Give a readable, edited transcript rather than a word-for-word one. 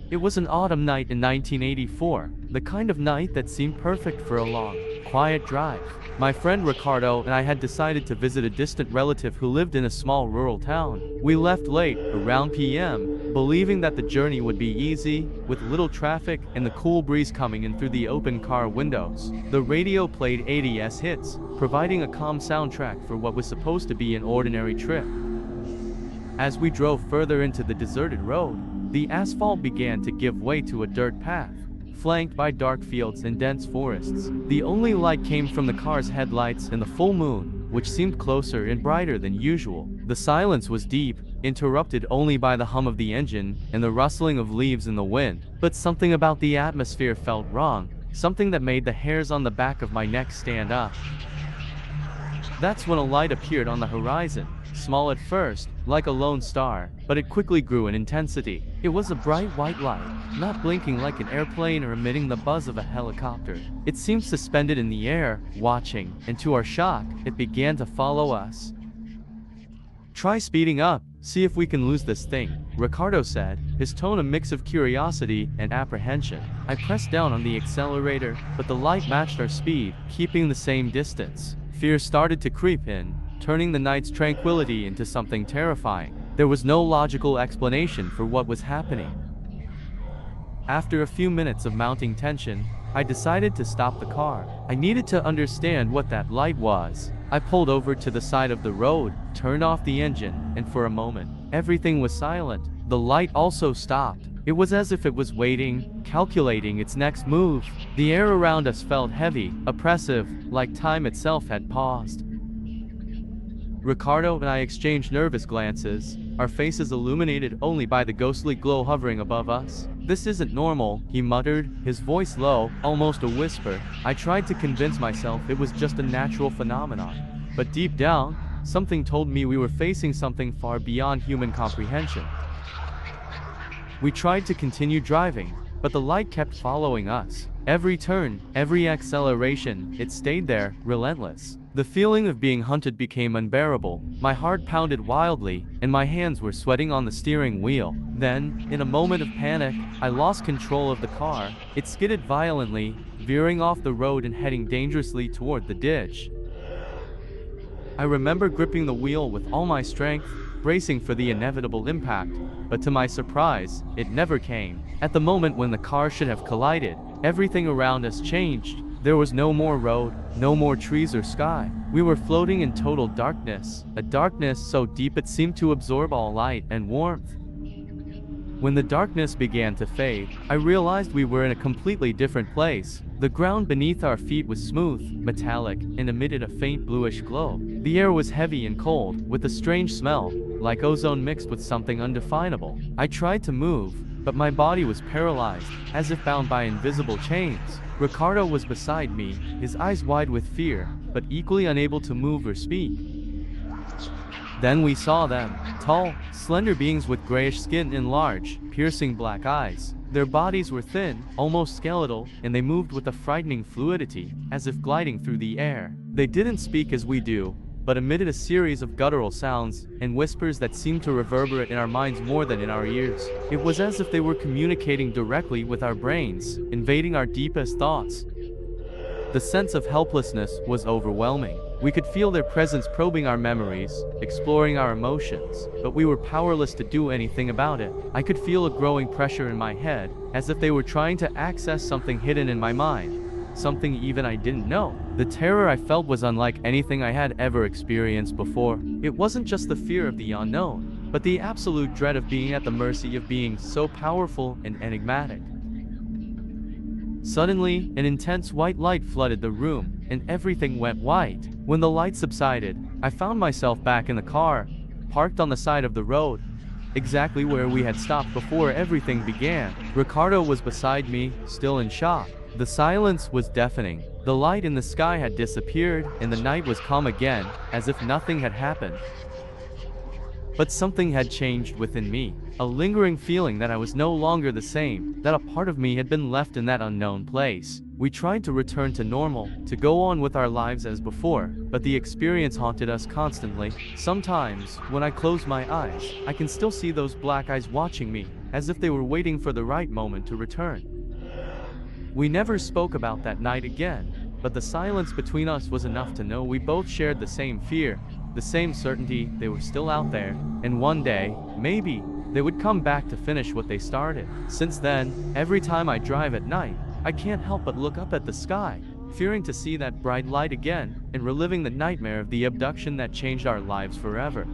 It was an autumn night in 1984, the kind of night that seemed perfect for a long, quiet drive. My friend Ricardo and I had decided to visit a distant relative who lived in a small rural town. We left late, around p.m., believing that the journey would be easy, with little traffic and the cool breeze coming in through the open car windows. The radio played 80s hits, providing a calm soundtrack for what was supposed to be an ordinary trip. As we drove further into the deserted road, the asphalt began to give way to a dirt path, flanked by dark fields and dense forests. The only light came from the car's headlights and the full moon, which seemed closer and brighter than usual. The silence was deep, interrupted only by the hum of the engine and the rustling of leaves in the wind. But something about the atmosphere felt wrong, something that made the hairs on the back of my neck stand up. That's when a light appeared on the horizon, small at first, like a lone star, but it quickly grew in intensity. It was a bright white light, not blinking like an airplane or emitting the buzz of a helicopter. It seemed suspended in the air, watching, and to our shock, it began to follow us. "Try speeding up, see if we can lose this thing," Ricardo said, his tone a mix of curiosity and apprehension. I pressed down on the accelerator, but the light matched our speed, keeping the same distance. Fear started to creep in, turning the night's tranquility into something terrifying. There was no logical explanation for what was happening. After a few minutes of mounting tension, I decided to stop the car. I needed to understand what that light was. I pulled over to the side of the road, turned off the engine, and for a moment, everything was silent. The light also stopped. It was as if it was waiting, calculating its next move. The air around us felt heavy, oppressive, like time itself had paused. Ricardo and I exchanged nervous glances, our faces illuminated only by the ghostly glow hovering above us. "This isn't normal," he muttered, his voice low, almost a whisper. I tried to convince myself it was just a natural phenomenon. But deep down, something told me we were facing something far beyond human comprehension. We tried to continue driving, but the light kept following us. Every turn, every acceleration, it stayed there, relentless. The feeling of being hunted became unbearable. My heart pounded wildly, and my hands were sweating on the steering wheel. Then, in a moment of panic, I lost control of the car. It skidded violently, veering off the road and heading dangerously toward the ditch. I remember gripping the wheel with all my strength, bracing for the inevitable impact, but to my surprise, it never came. At the moment when the car should have collided, everything around us changed. There was no more road, no more trees or sky. We were floating in total darkness, a darkness so deep it seemed to absorb all light and warmth. When the darkness began to fade, I realized we were in a completely different place. The ground beneath our feet was smooth, metallic, and emitted a faint bluish glow. The air was heavy and cold, with a strange smell, like ozone mixed with something undefinable. I tried to move, but my body was paralyzed, as if bound by invisible chains. Ricardo was beside me, his eyes wide with fear, but equally unable to move or speak. Then we saw them, tall, slender beings with grayish skin and large, piercing black eyes. Their bodies were thin, almost skeletal, and they moved with a frightening fluidity, as if gliding through the air. They didn't speak as we do, but emitted a series of guttural sounds and whispers that seemed to reverberate in our minds more than in our ears. It was as if they were communicating directly with our brains, invading our deepest thoughts. The sense of helplessness was overwhelming. We could feel their presence probing our memories, exploring our emotions, but we were powerless to do anything about it. I could feel a growing pressure in my head, as if they were trying to access something hidden in my mind. Something even I didn't know. The terror I felt was unlike anything I had ever experienced before. It wasn't just the fear of the unknown, but the absolute dread of being at the mercy of beings so powerful and enigmatic. Suddenly, an intense white light flooded the room, and everything went white. When the light subsided, I found myself back in the car, parked on the side of the road, exactly where we had stopped before everything began. Ricardo was beside me, still in shock. The silence was deafening. The light in the sky had disappeared, and the night was calm again, as if nothing had happened. But something had changed within me, a lingering feeling that I was no longer the same, that a part of me had been left in that unknown place. We tried to return to normal, to go on with our lives as before, but the experience haunted us constantly. Sometimes, when I close my eyes, I can still see those black eyes watching me, as if they were waiting for the right moment to return. We never spoke about that night again, but the silence between us was enough to know we both shared the same fear, the same certainty they were still out there, and one day, maybe, they would come back to finish what they started. Since then, every time I drive at night, I can't help but look up at the sky, fearing to see that bright light again, and reliving the nightmare of the abduction that changed our lives forever.